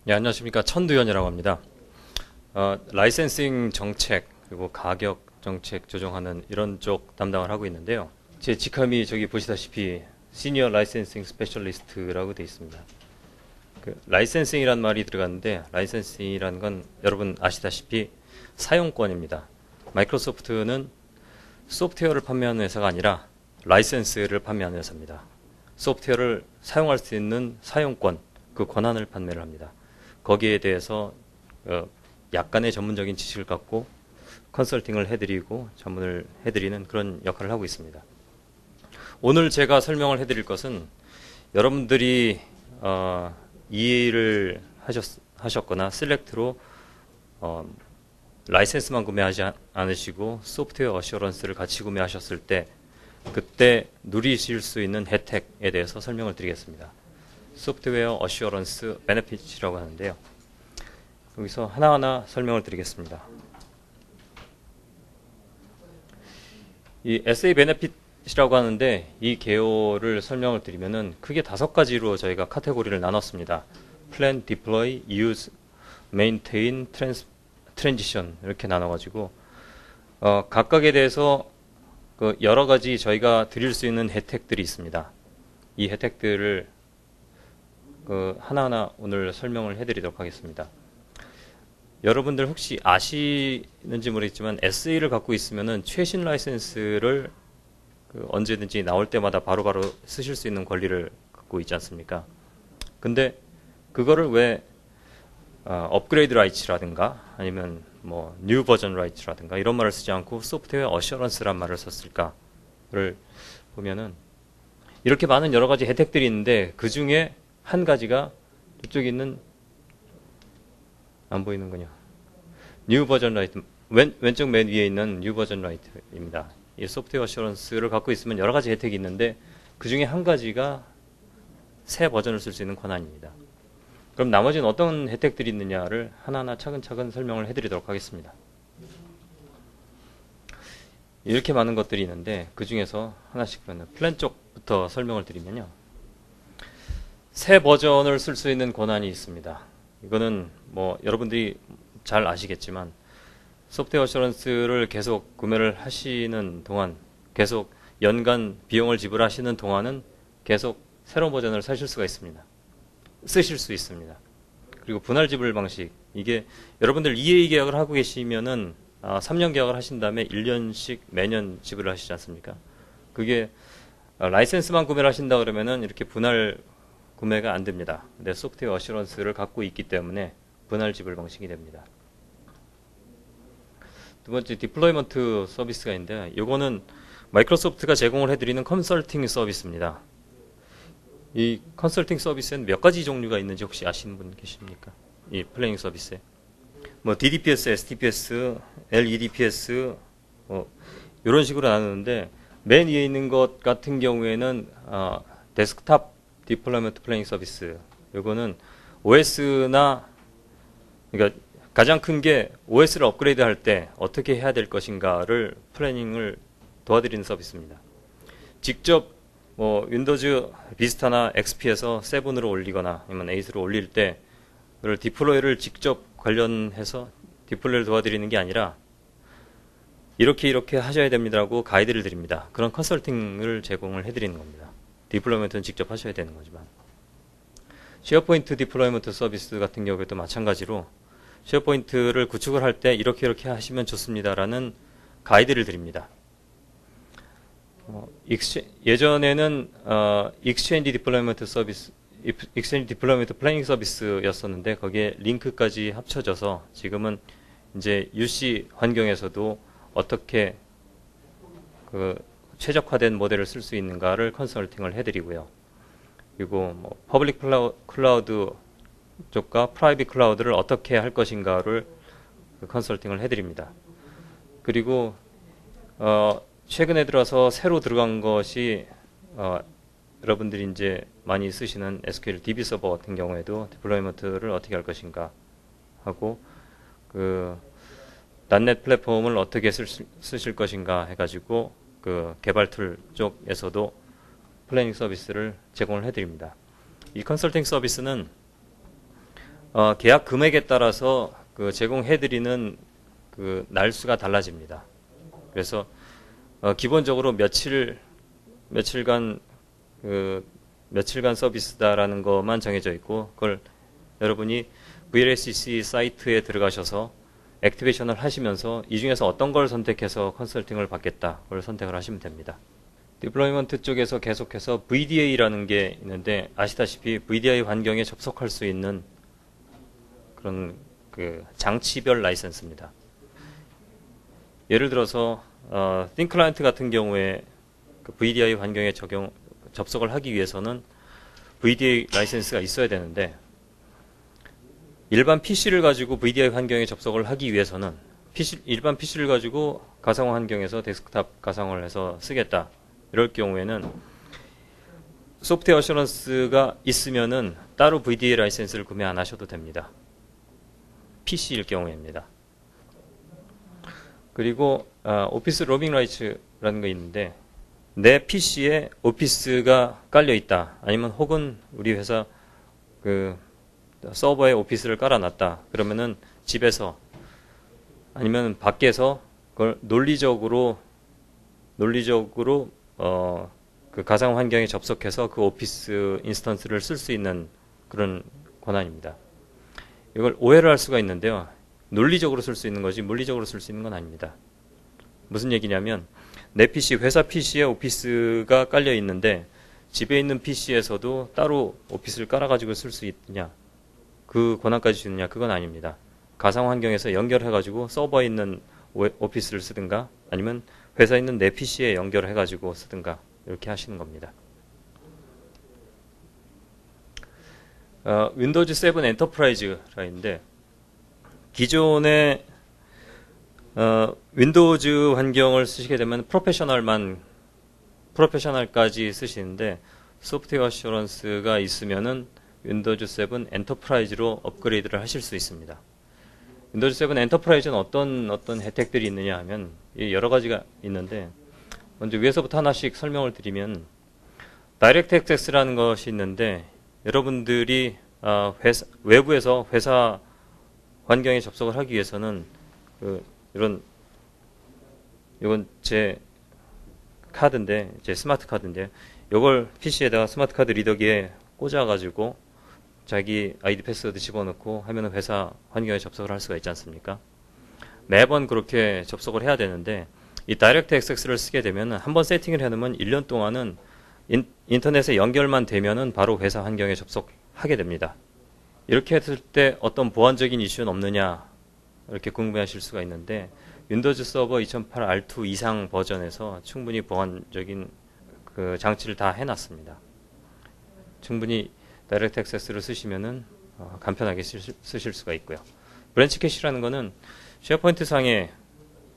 네, 안녕하십니까. 천두현이라고 합니다. 라이센싱 정책, 그리고 가격 정책 조정하는 이런 쪽 담당을 하고 있는데요. 제 직함이 저기 보시다시피 시니어 라이센싱 스페셜리스트라고 되어 있습니다. 그 라이센싱이란 말이 들어갔는데, 라이센싱이란 건 여러분 아시다시피 사용권입니다. 마이크로소프트는 소프트웨어를 판매하는 회사가 아니라 라이센스를 판매하는 회사입니다. 소프트웨어를 사용할 수 있는 사용권, 그 권한을 판매를 합니다. 거기에 대해서 약간의 전문적인 지식을 갖고 컨설팅을 해드리고 전문을 해드리는 그런 역할을 하고 있습니다. 오늘 제가 설명을 해드릴 것은 여러분들이 이해를 하셨거나 셀렉트로 라이센스만 구매하지 않으시고 소프트웨어 어시어런스를 같이 구매하셨을 때 그때 누리실 수 있는 혜택에 대해서 설명을 드리겠습니다. 소프트웨어 어시어런스 베네핏이라고 하는데요. 여기서 하나하나 설명을 드리겠습니다. 이 SA 베네핏이라고 하는데 이 개요를 설명을 드리면은 크게 5가지로 저희가 카테고리를 나눴습니다. Plan, Deploy, Use, Maintain, Transition 이렇게 나눠가지고 각각에 대해서 그 여러 가지 저희가 드릴 수 있는 혜택들이 있습니다. 이 혜택들을 하나하나 오늘 설명을 해드리도록 하겠습니다. 여러분들 혹시 아시는지 모르겠지만 SA를 갖고 있으면은 최신 라이센스를 언제든지 나올 때마다 바로바로 쓰실 수 있는 권리를 갖고 있지 않습니까? 근데 그거를 왜 업그레이드 라이츠라든가 아니면 뭐 뉴 버전 라이츠라든가 이런 말을 쓰지 않고 소프트웨어 어셔런스란 말을 썼을까를 보면은 이렇게 많은 여러 가지 혜택들이 있는데 그 중에 한 가지가 이쪽에 있는 안 보이는군요. 뉴 버전 라이트 왼쪽 맨 위에 있는 뉴 버전 라이트입니다. 이 소프트웨어 어셔런스를 갖고 있으면 여러 가지 혜택이 있는데 그 중에 한 가지가 새 버전을 쓸 수 있는 권한입니다. 그럼 나머지는 어떤 혜택들이 있느냐를 하나하나 차근차근 설명을 해드리도록 하겠습니다. 이렇게 많은 것들이 있는데 그 중에서 하나씩 플랜 쪽부터 설명을 드리면요. 새 버전을 쓸 수 있는 권한이 있습니다. 이거는 뭐 여러분들이 잘 아시겠지만 소프트웨어 어셔런스를 계속 구매를 하시는 동안 계속 연간 비용을 지불하시는 동안은 계속 새로운 버전을 쓰실 수 있습니다. 그리고 분할 지불 방식, 이게 여러분들 EA 계약을 하고 계시면은 3년 계약을 하신 다음에 1년씩 매년 지불을 하시지 않습니까? 그게 라이센스만 구매를 하신다 그러면은 이렇게 분할 구매가 안 됩니다. 근데 소프트웨어 어시런스를 갖고 있기 때문에 분할 지불 방식이 됩니다. 두 번째 디플로이먼트 서비스가 있는데 이거는 마이크로소프트가 제공을 해드리는 컨설팅 서비스입니다. 이 컨설팅 서비스에는 몇 가지 종류가 있는지 혹시 아시는 분 계십니까? 이 플래닝 서비스에 뭐 DDPS, STPS, LEDPS 이런 식으로 나누는데 맨 위에 있는 것 같은 경우에는 데스크탑 디플로이먼트 플래닝 서비스. 이거는 OS나 그러니까 가장 큰 게 OS를 업그레이드 할 때 어떻게 해야 될 것인가를 플래닝을 도와드리는 서비스입니다. 직접 뭐 윈도우즈 비스타나 XP에서 7으로 올리거나 아니면 8으로 올릴 때 그걸 디플로이를 직접 관련해서 디플로이를 도와드리는 게 아니라 이렇게 하셔야 됩니다라고 가이드를 드립니다. 그런 컨설팅을 제공을 해드리는 겁니다. 디플로이먼트는 직접 하셔야 되는 거지만 쉐어포인트 디플로이먼트 서비스 같은 경우에도 마찬가지로 쉐어포인트를 구축을 할 때 이렇게 하시면 좋습니다라는 가이드를 드립니다. 예전에는 익스체인지 디플로이먼트 서비스, 익스체인지 디플로이먼트 플래닝 서비스였었는데 거기에 링크까지 합쳐져서 지금은 이제 UC 환경에서도 어떻게 최적화된 모델을 쓸 수 있는가를 컨설팅을 해드리고요. 그리고 뭐 퍼블릭 클라우드 쪽과 프라이빗 클라우드를 어떻게 할 것인가를 컨설팅을 해드립니다. 그리고 최근에 들어서 새로 들어간 것이 여러분들이 이제 많이 쓰시는 SQL DB 서버 같은 경우에도 디플로이먼트를 어떻게 할 것인가 하고 그 .NET 플랫폼을 어떻게 쓰실 것인가 해가지고 그 개발 툴 쪽에서도 플래닝 서비스를 제공을 해드립니다. 이 컨설팅 서비스는 계약 금액에 따라서 그 제공해드리는 그 날수가 달라집니다. 그래서 기본적으로 며칠간 서비스다라는 것만 정해져 있고, 그걸 여러분이 VLCC 사이트에 들어가셔서 액티베이션을 하시면서 이 중에서 어떤 걸 선택해서 컨설팅을 받겠다, 그걸 선택을 하시면 됩니다. 디플로이먼트 쪽에서 계속해서 VDA라는 게 있는데, 아시다시피 VDI 환경에 접속할 수 있는 그런 그 장치별 라이센스입니다. 예를 들어서 Thin Client 같은 경우에 그 VDI 환경에 접속을 하기 위해서는 VDA 라이센스가 있어야 되는데, 일반 PC를 가지고 VDI 환경에 접속을 하기 위해서는 일반 PC를 가지고 가상 환경에서 데스크탑 가상을 해서 쓰겠다, 이럴 경우에는 소프트웨어 어셔런스가 있으면은 따로 VDA 라이센스를 구매 안 하셔도 됩니다. PC일 경우입니다. 그리고 오피스 로밍 라이츠라는 거 있는데, 내 PC에 오피스가 깔려 있다, 아니면 혹은 우리 회사 그 서버에 오피스를 깔아놨다, 그러면은 집에서 아니면 밖에서 그걸 논리적으로 그 가상 환경에 접속해서 그 오피스 인스턴스를 쓸 수 있는 그런 권한입니다. 이걸 오해를 할 수가 있는데요. 논리적으로 쓸 수 있는 거지 물리적으로 쓸 수 있는 건 아닙니다. 무슨 얘기냐면, 내 PC, 회사 PC에 오피스가 깔려 있는데 집에 있는 PC에서도 따로 오피스를 깔아가지고 쓸 수 있느냐, 그 권한까지 주느냐, 그건 아닙니다. 가상 환경에서 연결해가지고 서버에 있는 오피스를 쓰든가, 아니면 회사에 있는 내 PC에 연결해가지고 쓰든가, 이렇게 하시는 겁니다. 윈도우즈 7 엔터프라이즈라 있는데, 기존의 윈도우즈 환경을 쓰시게 되면 프로페셔널까지 쓰시는데, 소프트웨어 어셔런스가 있으면은 윈도우즈 7 엔터프라이즈로 업그레이드를 하실 수 있습니다. 윈도우즈 7 엔터프라이즈는 어떤 혜택들이 있느냐 하면 여러 가지가 있는데, 먼저 위에서부터 하나씩 설명을 드리면, 다이렉트 액세스라는 것이 있는데, 여러분들이 외부에서 회사 환경에 접속을 하기 위해서는 이건 제 카드인데, 제 스마트 카드인데, 이걸 PC에다가 스마트 카드 리더기에 꽂아가지고 자기 아이디 패스워드 집어넣고 하면은 회사 환경에 접속을 할 수가 있지 않습니까? 매번 그렇게 접속을 해야 되는데, 이 다이렉트 액세스를 쓰게 되면은 한번 세팅을 해놓으면 1년 동안은 인터넷에 연결만 되면은 바로 회사 환경에 접속하게 됩니다. 이렇게 했을 때 어떤 보안적인 이슈는 없느냐, 이렇게 궁금해하실 수가 있는데, 윈도우즈 서버 2008 R2 이상 버전에서 충분히 보안적인 그 장치를 다 해놨습니다. 충분히 다이렉트 액세스를 쓰시면은 간편하게 쓰실 수가 있고요. 브랜치 캐시라는 거는 쉐어포인트 상에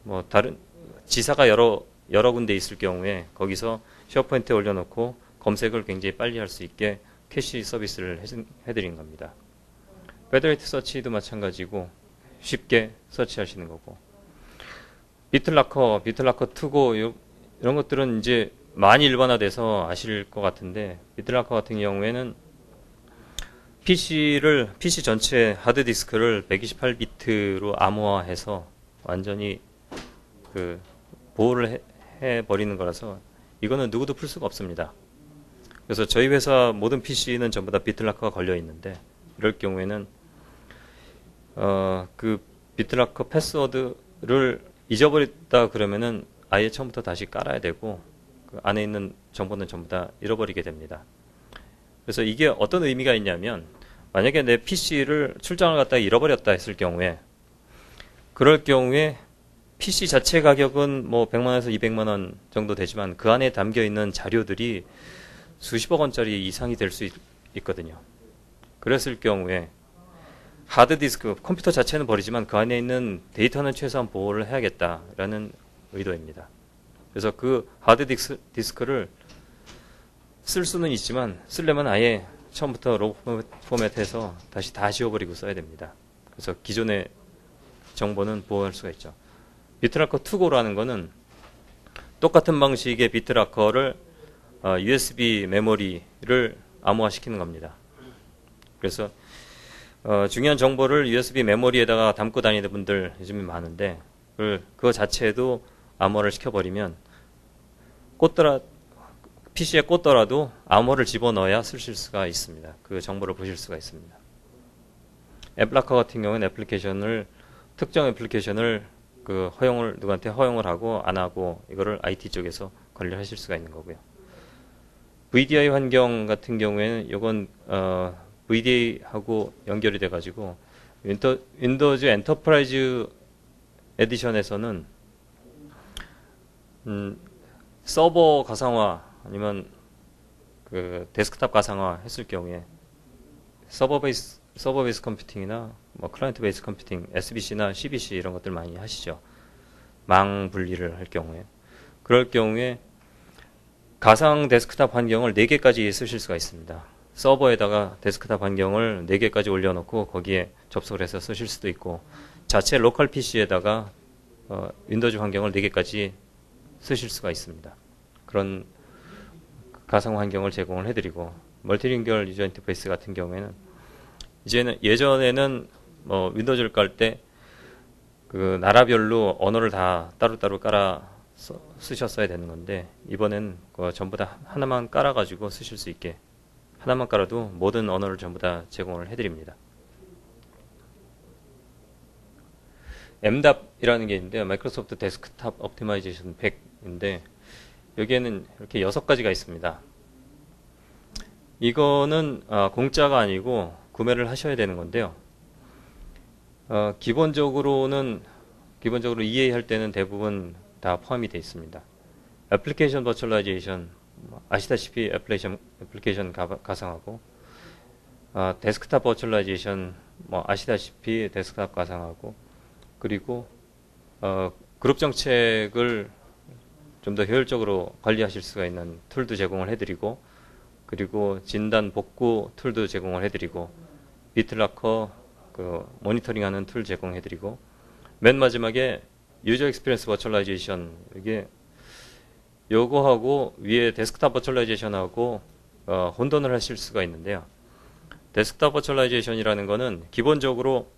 뭐 다른 지사가 여러 군데 있을 경우에 거기서 쉐어포인트에 올려놓고 검색을 굉장히 빨리 할 수 있게 캐시 서비스를 해드린 겁니다. 페더레이트 서치도 마찬가지고 쉽게 서치하시는 거고, 비틀라커 투고 이런 것들은 이제 많이 일반화돼서 아실 것 같은데, 비틀라커 같은 경우에는 PC 전체 하드디스크를 128비트로 암호화해서 완전히 그 보호를 해버리는 거라서 이거는 누구도 풀 수가 없습니다. 그래서 저희 회사 모든 PC는 전부 다 비틀라커가 걸려 있는데, 이럴 경우에는 그 비틀라커 패스워드를 잊어버렸다 그러면은 아예 처음부터 다시 깔아야 되고, 그 안에 있는 정보는 전부 다 잃어버리게 됩니다. 그래서 이게 어떤 의미가 있냐면, 만약에 내 PC를 출장을 갔다가 잃어버렸다 했을 경우에, 그럴 경우에 PC 자체 가격은 뭐 100만원에서 200만원 정도 되지만 그 안에 담겨 있는 자료들이 수십억 원짜리 이상이 될 수 있거든요. 그랬을 경우에 하드디스크, 컴퓨터 자체는 버리지만 그 안에 있는 데이터는 최소한 보호를 해야겠다라는 의도입니다. 그래서 그 하드디스크를 쓸 수는 있지만 쓰려면 아예 처음부터 로그 포맷해서 다시 다 지워버리고 써야 됩니다. 그래서 기존의 정보는 보호할 수가 있죠. 비트라커 투고라는 거는 똑같은 방식의 비트라커를 USB 메모리를 암호화시키는 겁니다. 그래서 중요한 정보를 USB 메모리에다가 담고 다니는 분들 요즘에 많은데 그거 자체도 암호화를 시켜버리면 PC에 꽂더라도 암호를 집어넣어야 쓰실 수가 있습니다. 그 정보를 보실 수가 있습니다. 앱라커 같은 경우는 특정 애플리케이션을 누구한테 허용을 하고 안 하고 이거를 IT 쪽에서 관리를 하실 수가 있는 거고요. VDI 환경 같은 경우에는 이건 VDA하고 연결이 돼가지고 윈도우즈 엔터프라이즈 에디션에서는 서버 가상화 아니면 그 데스크탑 가상화 했을 경우에 서버 베이스 컴퓨팅이나 뭐 클라이언트 베이스 컴퓨팅, SBC나 CBC 이런 것들 많이 하시죠. 망 분리를 할 경우에. 그럴 경우에 가상 데스크탑 환경을 4개까지 쓰실 수가 있습니다. 서버에다가 데스크탑 환경을 4개까지 올려놓고 거기에 접속을 해서 쓰실 수도 있고 자체 로컬 PC에다가 윈도우즈 환경을 4개까지 쓰실 수가 있습니다. 그런 가상 환경을 제공을 해드리고 멀티링결 유저 인터페이스 같은 경우에는 예전에는 윈도우즈를 깔 때 그 나라별로 언어를 다 따로따로 깔아 쓰셨어야 되는 건데 이번엔 전부 다 하나만 깔아가지고 쓰실 수 있게 하나만 깔아도 모든 언어를 전부 다 제공을 해드립니다. MDAP이라는 게 있는데 마이크로소프트 데스크탑 옵티마이제이션 100인데 여기에는 이렇게 6가지가 있습니다. 이거는 공짜가 아니고 구매를 하셔야 되는 건데요. 기본적으로 EA 할 때는 대부분 다 포함이 되어 있습니다. 애플리케이션 버추얼라이제이션 아시다시피 애플리케이션 가상하고 데스크탑 버추얼라이제이션 아시다시피 데스크탑 가상하고 그리고 그룹 정책을 좀 더 효율적으로 관리하실 수가 있는 툴도 제공을 해드리고 그리고 진단 복구 툴도 제공을 해드리고 비트라커 모니터링하는 툴 제공해드리고 맨 마지막에 유저 익스피리언스 버추얼라이제이션 요거하고 위에 데스크탑 버추얼라이제이션하고 혼돈을 하실 수가 있는데요. 데스크탑 버추얼라이제이션이라는 거는 기본적으로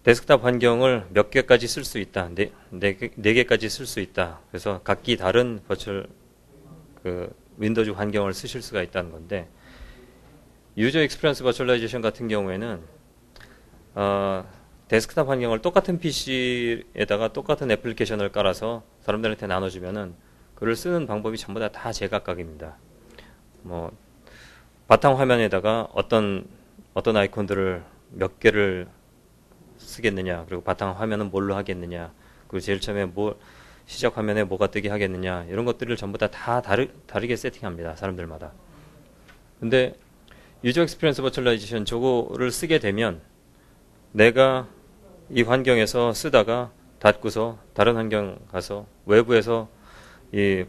데스크탑 환경을 몇 개까지 쓸 수 있다. 네 개까지 쓸 수 있다. 그래서 각기 다른 윈도우즈 환경을 쓰실 수가 있다는 건데 유저 익스피리언스 버추얼라이제이션 같은 경우에는 데스크탑 환경을 똑같은 PC에다가 똑같은 애플리케이션을 깔아서 사람들한테 나눠주면은 그걸 쓰는 방법이 전부 다 제각각입니다. 바탕 화면에다가 어떤 아이콘들을 몇 개를 쓰겠느냐, 그리고 바탕 화면은 뭘로 하겠느냐, 그리고 제일 처음에 시작 화면에 뭐가 뜨게 하겠느냐, 이런 것들을 전부 다 다르게 세팅합니다. 사람들마다. 근데 유저 익스피리언스 버추얼라이제이션 저거를 쓰게 되면 내가 이 환경에서 쓰다가 닫고서 다른 환경 가서 외부에서 이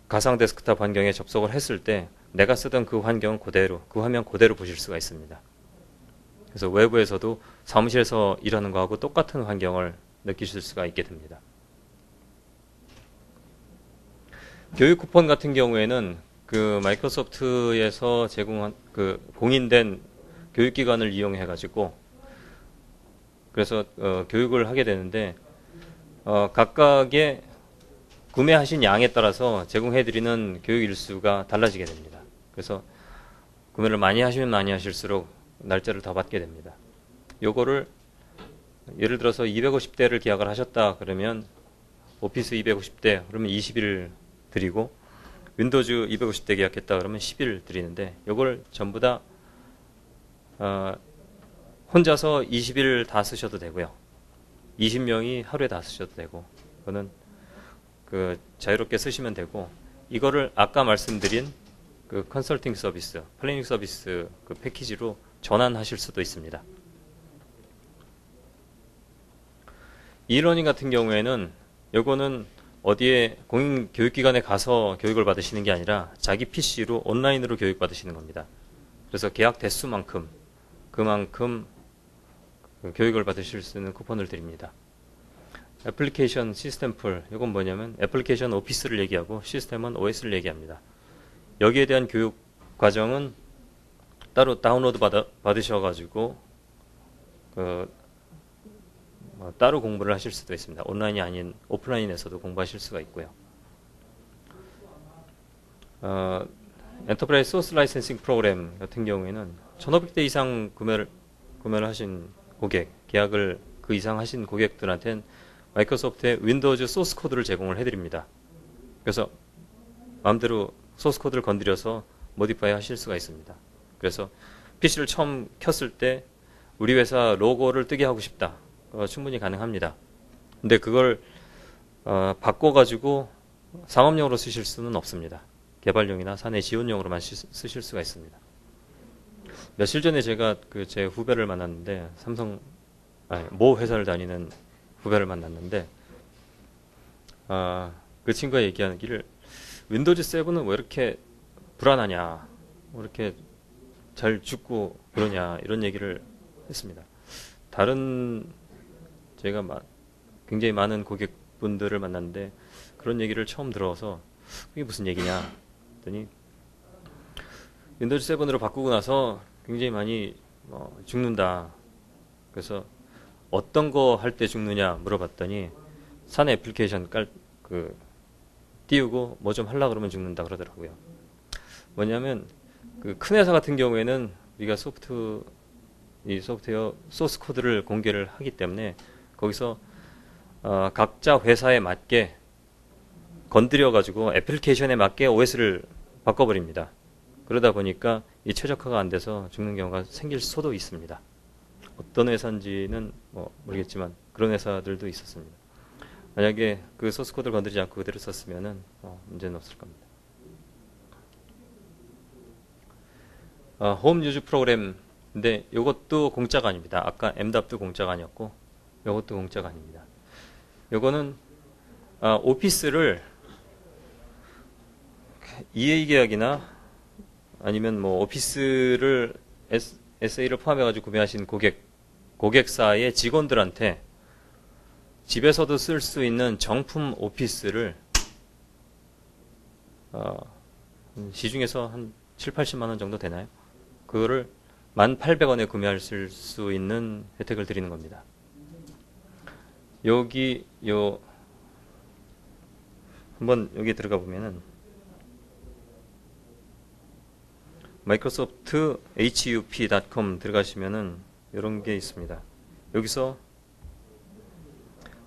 가상 데스크탑 환경에 접속을 했을 때 내가 쓰던 그 환경 그대로, 그 화면 그대로 보실 수가 있습니다. 그래서 외부에서도 사무실에서 일하는 거하고 똑같은 환경을 느끼실 수가 있게 됩니다. 교육 쿠폰 같은 경우에는 마이크로소프트에서 제공한 공인된 교육기관을 이용해 가지고 그래서 교육을 하게 되는데 각각의 구매하신 양에 따라서 제공해 드리는 교육 일수가 달라지게 됩니다. 그래서 구매를 많이 하시면 많이 하실수록 날짜를 더 받게 됩니다. 요거를 예를 들어서 250대를 계약을 하셨다 그러면 오피스 250대 그러면 20일 드리고 윈도우즈 250대 계약했다 그러면 10일 드리는데 요걸 전부 다 혼자서 20일 다 쓰셔도 되고요. 20명이 하루에 다 쓰셔도 되고 그거는 자유롭게 쓰시면 되고 이거를 아까 말씀드린 컨설팅 서비스, 플래닝 서비스 패키지로 전환하실 수도 있습니다. 이러닝 같은 경우에는 요거는 어디에 공인교육기관에 가서 교육을 받으시는 게 아니라 자기 PC로 온라인으로 교육받으시는 겁니다. 그래서 계약 대수만큼 그만큼 교육을 받으실 수 있는 쿠폰을 드립니다. 애플리케이션 시스템풀 이건 뭐냐면 애플리케이션 오피스를 얘기하고 시스템은 OS를 얘기합니다. 여기에 대한 교육 과정은 따로 다운로드 받으셔가지고 따로 공부를 하실 수도 있습니다. 온라인이 아닌 오프라인에서도 공부하실 수가 있고요. 엔터프라이즈 소스 라이센싱 프로그램 같은 경우에는 1,500대 이상 구매를 하신 고객, 계약을 그 이상 하신 고객들한테는 마이크로소프트의 윈도우즈 소스 코드를 제공을 해드립니다. 그래서 마음대로 소스 코드를 건드려서 모디파이 하실 수가 있습니다. 그래서 PC를 처음 켰을 때 우리 회사 로고를 뜨게 하고 싶다. 충분히 가능합니다. 근데 그걸 바꿔가지고 상업용으로 쓰실 수는 없습니다. 개발용이나 사내 지원용으로만 쓰실 수가 있습니다. 며칠 전에 제가 제 후배를 만났는데 모 회사를 다니는 후배를 만났는데 그 친구가 얘기하기를 윈도우즈 7은 왜 이렇게 불안하냐, 왜 이렇게 잘 죽고 그러냐 이런 얘기를 했습니다. 다른 제가 굉장히 많은 고객분들을 만났는데 그런 얘기를 처음 들어서 그게 무슨 얘기냐 했더니 윈도우즈 7으로 바꾸고 나서 굉장히 많이 죽는다. 그래서 어떤 거 할 때 죽느냐 물어봤더니 사내 애플리케이션 띄우고 뭐 좀 하려고 그러면 죽는다 그러더라고요. 뭐냐면 큰 회사 같은 경우에는 우리가 소프트웨어 소스 코드를 공개를 하기 때문에 거기서 각자 회사에 맞게 건드려 가지고 애플리케이션에 맞게 OS를 바꿔버립니다. 그러다 보니까 이 최적화가 안 돼서 죽는 경우가 생길 수도 있습니다. 어떤 회사인지는 모르겠지만 그런 회사들도 있었습니다. 만약에 그 소스 코드를 건드리지 않고 그대로 썼으면은 문제는 없을 겁니다. 홈 유즈 프로그램인데 이것도 공짜가 아닙니다. 아까 MDAP도 공짜가 아니었고 이것도 공짜가 아닙니다. 이거는 오피스를 EA 계약이나 아니면 오피스를 SA를 포함해가지고 구매하신 고객사의 직원들한테 집에서도 쓸 수 있는 정품 오피스를 시중에서 한 7, 80만 원 정도 되나요? 그거를 1,800원에 구매하실 수 있는 혜택을 드리는 겁니다. 한번 여기 들어가 보면은 마이크로소프트 hup.com 들어가시면은 이런 게 있습니다. 여기서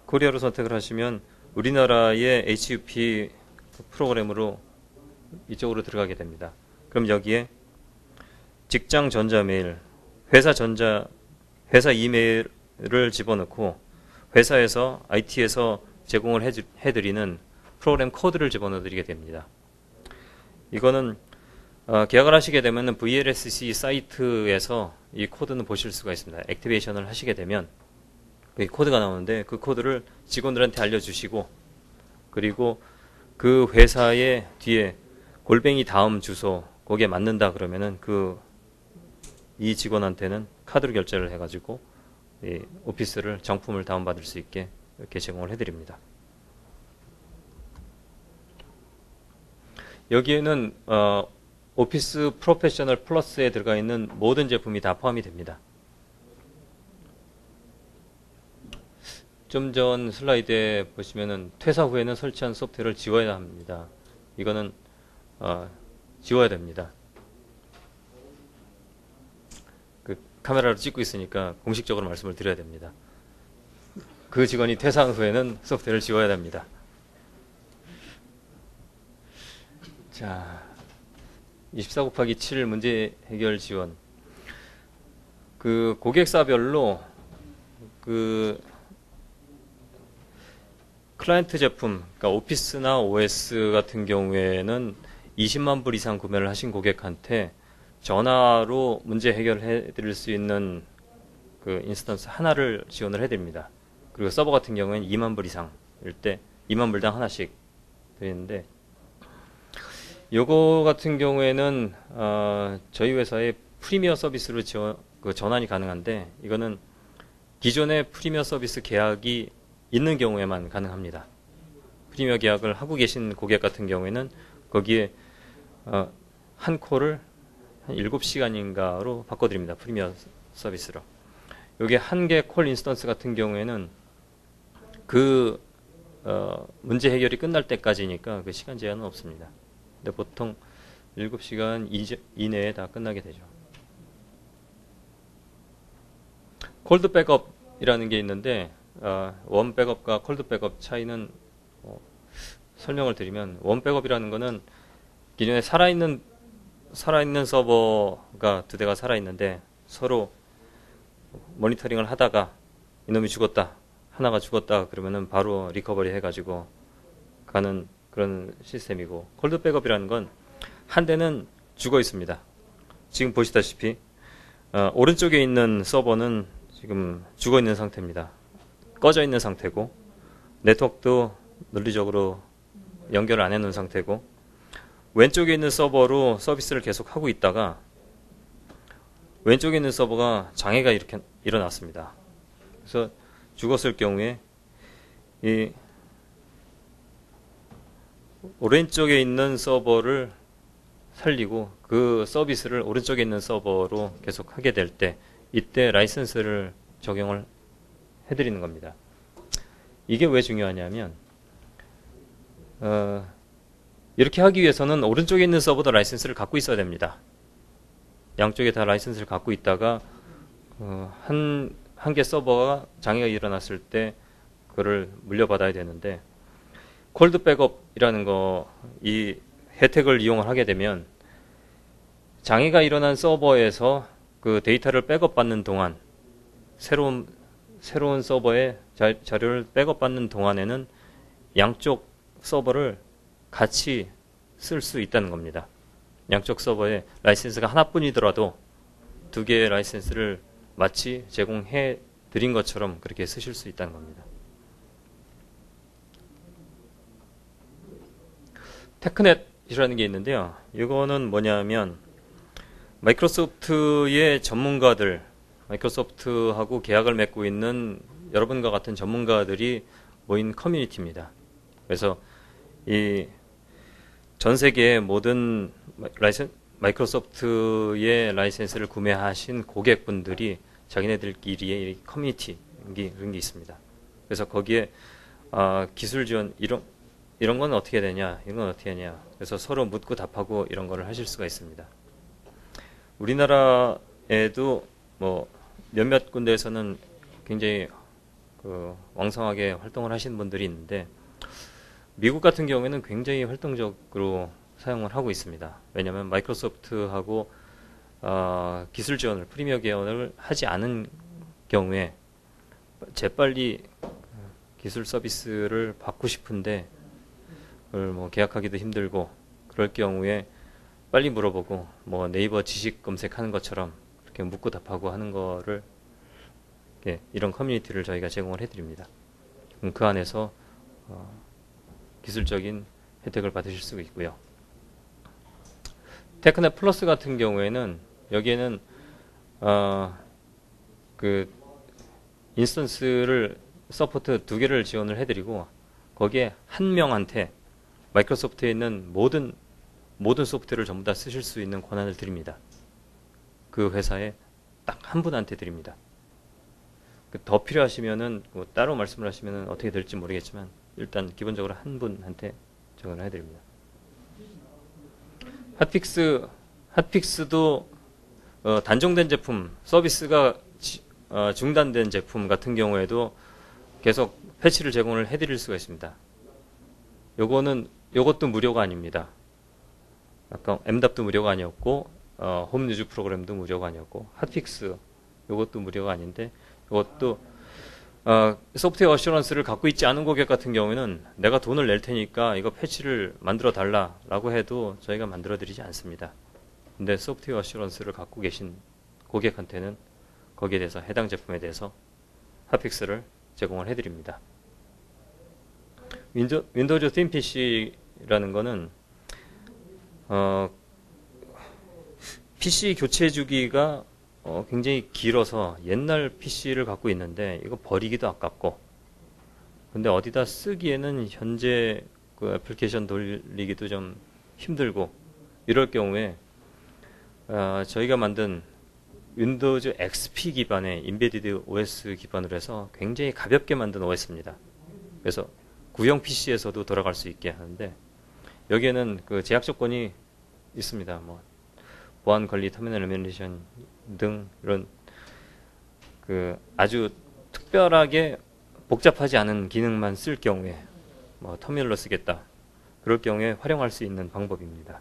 코리아로 선택을 하시면 우리나라의 HUP 프로그램으로 이쪽으로 들어가게 됩니다. 그럼 여기에 직장 전자메일, 회사 이메일을 집어넣고 회사에서 IT에서 제공을 해드리는 프로그램 코드를 집어넣어 드리게 됩니다. 이거는 계약을 하시게 되면 VLSC 사이트에서 이 코드는 보실 수가 있습니다. 액티베이션을 하시게 되면 이 코드가 나오는데 그 코드를 직원들한테 알려주시고 그리고 그 회사의 뒤에 골뱅이 다음 주소 거기에 맞는다 그러면은 이 직원한테는 카드로 결제를 해가지고 이 오피스를 정품을 다운받을 수 있게 이렇게 제공을 해드립니다. 여기에는 오피스 프로페셔널 플러스에 들어가 있는 모든 제품이 다 포함이 됩니다. 좀 전 슬라이드에 보시면은 퇴사 후에는 설치한 소프트웨어를 지워야 합니다. 이거는 지워야 됩니다. 카메라로 찍고 있으니까 공식적으로 말씀을 드려야 됩니다. 그 직원이 퇴사한 후에는 소프트웨어를 지워야 됩니다. 자, 24/7 문제 해결 지원. 고객사별로 클라이언트 제품, 그러니까 오피스나 OS 같은 경우에는 20만 불 이상 구매를 하신 고객한테 전화로 문제 해결해 드릴 수 있는 인스턴스 하나를 지원을 해드립니다. 그리고 서버 같은 경우에는 2만 불 이상일 때 2만 불당 하나씩 드리는데 요거 같은 경우에는 저희 회사의 프리미어 서비스로 전환이 가능한데 이거는 기존의 프리미어 서비스 계약이 있는 경우에만 가능합니다. 프리미어 계약을 하고 계신 고객 같은 경우에는 거기에 한 한 7시간인가로 바꿔드립니다. 프리미어 서비스로. 여기 한 개 콜 인스턴스 같은 경우에는 그 문제 해결이 끝날 때까지니까 그 시간 제한은 없습니다. 근데 보통 7시간 이내에 다 끝나게 되죠. 콜드 백업이라는 게 있는데 원 백업과 콜드 백업 차이는 설명을 드리면, 원 백업이라는 거는 기존에 살아있는 서버가 두 대가 살아있는데 서로 모니터링을 하다가 이놈이 죽었다, 하나가 죽었다 그러면은 바로 리커버리 해가지고 가는 그런 시스템이고, 콜드 백업이라는 건 한 대는 죽어 있습니다. 지금 보시다시피 오른쪽에 있는 서버는 지금 죽어 있는 상태입니다. 꺼져 있는 상태고, 네트워크도 논리적으로 연결을 안 해놓은 상태고, 왼쪽에 있는 서버로 서비스를 계속 하고 있다가 왼쪽에 있는 서버가 장애가 이렇게 일어났습니다. 그래서 죽었을 경우에 이 오른쪽에 있는 서버를 살리고 그 서비스를 오른쪽에 있는 서버로 계속 하게 될 때, 이때 라이선스를 적용을 해드리는 겁니다. 이게 왜 중요하냐면 이렇게 하기 위해서는 오른쪽에 있는 서버도 라이선스를 갖고 있어야 됩니다. 양쪽에 다 라이선스를 갖고 있다가 한 개 서버가 장애가 일어났을 때 그거를 물려받아야 되는데, 콜드 백업이라는 이 혜택을 이용을 하게 되면 장애가 일어난 서버에서 그 데이터를 백업받는 동안, 새로운 서버에 자료를 백업받는 동안에는 양쪽 서버를 같이 쓸 수 있다는 겁니다. 양쪽 서버에 라이센스가 하나뿐이더라도 두 개의 라이센스를 마치 제공해 드린 것처럼 그렇게 쓰실 수 있다는 겁니다. 테크넷이라는 게 있는데요. 이거는 뭐냐면 마이크로소프트의 전문가들, 마이크로소프트하고 계약을 맺고 있는 여러분과 같은 전문가들이 모인 커뮤니티입니다. 그래서 이 전 세계의 모든 마이크로소프트의 라이센스를 구매하신 고객분들이 자기네들끼리의 커뮤니티 이런 게 있습니다. 그래서 거기에 기술 지원 이런 건 어떻게 되냐, 이런 건 어떻게 하냐, 그래서 서로 묻고 답하고 이런 거를 하실 수가 있습니다. 우리나라에도 뭐 몇몇 군데에서는 굉장히 왕성하게 활동을 하시는 분들이 있는데, 미국 같은 경우에는 굉장히 활동적으로 사용을 하고 있습니다. 왜냐하면 마이크로소프트하고 기술 지원을, 프리미어 지원을 하지 않은 경우에 재빨리 기술 서비스를 받고 싶은데 그걸 뭐 계약하기도 힘들고, 그럴 경우에 빨리 물어보고 뭐 네이버 지식 검색하는 것처럼 이렇게 묻고 답하고 하는 거를, 이런 커뮤니티를 저희가 제공을 해드립니다. 그럼 그 안에서 기술적인 혜택을 받으실 수 있고요. 테크넷 플러스 같은 경우에는 여기에는 그 인스턴스를 서포트 2개를 지원을 해드리고, 거기에 한 명한테 마이크로소프트에 있는 모든 소프트웨어를 전부 다 쓰실 수 있는 권한을 드립니다. 그 회사에 딱 한 분한테 드립니다. 더 필요하시면은 뭐 따로 말씀을 하시면은 어떻게 될지 모르겠지만 일단 기본적으로 한 분한테 적용을 해드립니다. 핫픽스도 단종된 제품, 서비스가 중단된 제품 같은 경우에도 계속 패치를 제공을 해드릴 수가 있습니다. 요것도 무료가 아닙니다. 아까 MDAP도 무료가 아니었고, 홈 뉴즈 프로그램도 무료가 아니었고, 핫픽스 요것도 무료가 아닌데, 이것도 소프트웨어 어슈런스를 갖고 있지 않은 고객 같은 경우에는 내가 돈을 낼 테니까 이거 패치를 만들어 달라라고 해도 저희가 만들어 드리지 않습니다. 근데 소프트웨어 어슈런스를 갖고 계신 고객한테는 거기에 대해서, 해당 제품에 대해서 핫픽스를 제공을 해드립니다. 윈도우즈 팀 PC라는 거는 PC 교체 주기가 굉장히 길어서 옛날 PC를 갖고 있는데 이거 버리기도 아깝고, 근데 어디다 쓰기에는 현재 그 애플리케이션 돌리기도 좀 힘들고, 이럴 경우에 저희가 만든 윈도우즈 XP 기반의 인베디드 OS 기반으로 해서 굉장히 가볍게 만든 OS입니다. 그래서 구형 PC에서도 돌아갈 수 있게 하는데 여기에는 그 제약 조건이 있습니다. 뭐 보안 관리, 터미널 에뮬레이션 등 이런 그 아주 특별하게 복잡하지 않은 기능만 쓸 경우에 뭐 터미널로 쓰겠다. 그럴 경우에 활용할 수 있는 방법입니다.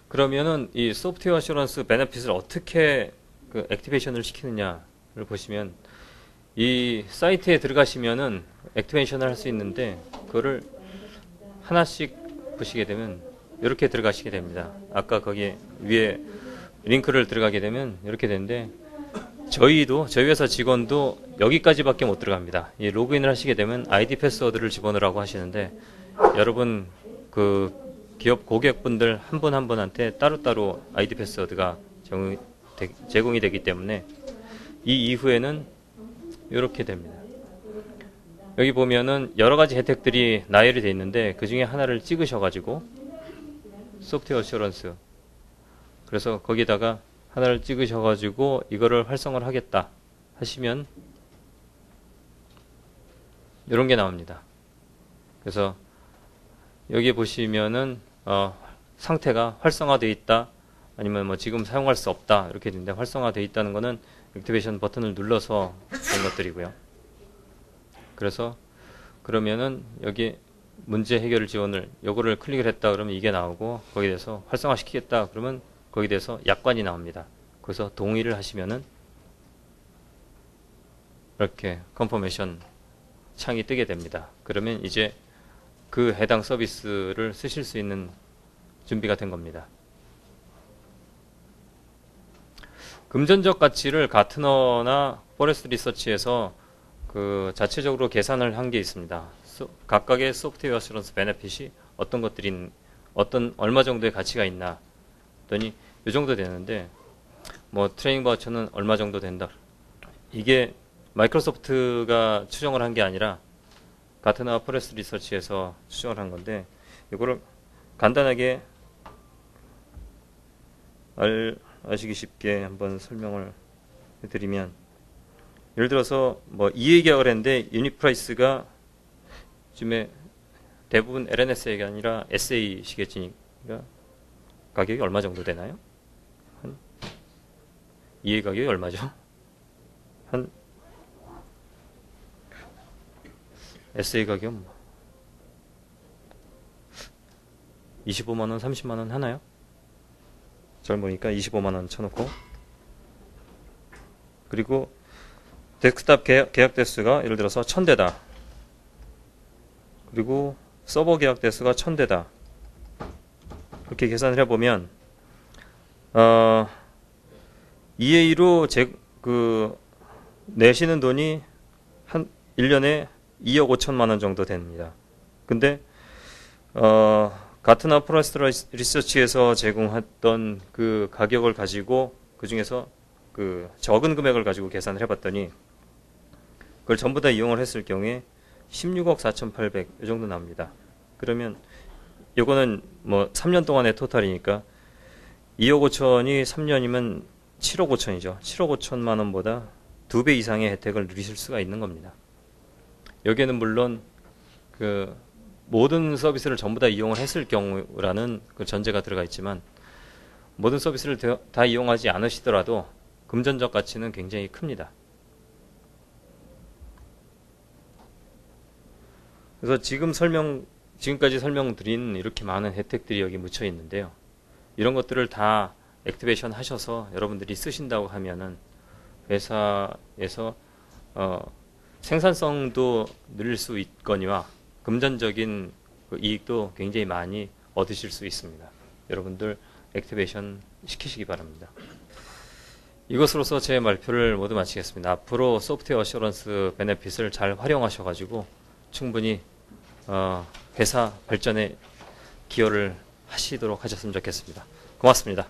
그러면은 이 소프트웨어 어슈런스 베네핏을 어떻게 그 액티베이션을 시키느냐를 보시면 이 사이트에 들어가시면은 액티베이션을 할 수 있는데 그거를 하나씩 보시게 되면 이렇게 들어가시게 됩니다. 아까 거기 위에 링크를 들어가게 되면 이렇게 되는데 저희 회사 직원도 여기까지밖에 못 들어갑니다. 이 로그인을 하시게 되면 아이디 패스워드를 집어넣으라고 하시는데 여러분 그 기업 고객분들 한 분 한 분한테 따로따로 아이디 패스워드가 제공이 되기 때문에 이 이후에는 이렇게 됩니다. 여기 보면은 여러 가지 혜택들이 나열이 되어 있는데 그 중에 하나를 찍으셔가지고 소프트웨어 어슈런스 그래서 거기다가 하나를 찍으셔가지고 이거를 활성화를 하겠다 하시면 이런 게 나옵니다. 그래서 여기 보시면은 상태가 활성화되어 있다 아니면 뭐 지금 사용할 수 없다 이렇게 되는데 활성화되어 있다는 거는 액티베이션 버튼을 눌러서 그런 것들이고요. 그래서 그러면은 여기 문제 해결 지원을 요거를 클릭을 했다 그러면 이게 나오고 거기에 대해서 활성화 시키겠다 그러면 거기에 대해서 약관이 나옵니다. 그래서 동의를 하시면은 이렇게 컨퍼메이션 창이 뜨게 됩니다. 그러면 이제 그 해당 서비스를 쓰실 수 있는 준비가 된 겁니다. 금전적 가치를 가트너나 포레스트 리서치에서 그 자체적으로 계산을 한 게 있습니다. 각각의 소프트웨어 어슈런스 베네핏이 어떤 것들인 얼마 정도의 가치가 있나 했더니 이 정도 되는데 뭐 트레이닝 바우처는 얼마 정도 된다. 이게 마이크로소프트가 추정을 한 게 아니라 가트너와 포레스트 리서치에서 추정을 한 건데 이거를 간단하게 아시기 쉽게 한번 설명을 해드리면 예를 들어서 뭐 EA 계약을 했는데 유닛 프라이스가 요즘에 대부분 LNSA가 아니라 SA시겠지니까 가격이 얼마 정도 되나요? 한 EA 가격이 얼마죠? 한 SA 가격 25만원, 30만원 하나요? 잘 보니까 25만원 쳐놓고 그리고 데스크탑 계약 대수가 예를 들어서 1000대다. 그리고 서버 계약 대수가 1000대다. 이렇게 계산을 해보면 EA로 내시는 돈이 한 1년에 2억 5천만 원 정도 됩니다. 근데 가트너 포레스트 리서치에서 제공했던 그 가격을 가지고 그 중에서 그 적은 금액을 가지고 계산을 해봤더니 그걸 전부 다 이용을 했을 경우에 16억 4,800 이 정도 나옵니다. 그러면 요거는 뭐 3년 동안의 토탈이니까 2억 5천이 3년이면 7억 5천이죠. 7억 5천만 원보다 2배 이상의 혜택을 누리실 수가 있는 겁니다. 여기에는 물론 그 모든 서비스를 전부 다 이용을 했을 경우라는 그 전제가 들어가 있지만 모든 서비스를 다 이용하지 않으시더라도 금전적 가치는 굉장히 큽니다. 그래서 지금까지 설명드린 이렇게 많은 혜택들이 여기 묻혀 있는데요. 이런 것들을 다 액티베이션 하셔서 여러분들이 쓰신다고 하면은 회사에서 생산성도 늘릴 수 있거니와 금전적인 그 이익도 굉장히 많이 얻으실 수 있습니다. 여러분들 액티베이션 시키시기 바랍니다. 이것으로서 제 발표를 모두 마치겠습니다. 앞으로 소프트웨어 어슈런스 베네핏을 잘 활용하셔가지고 충분히 회사 발전에 기여를 하시도록 하셨으면 좋겠습니다. 고맙습니다.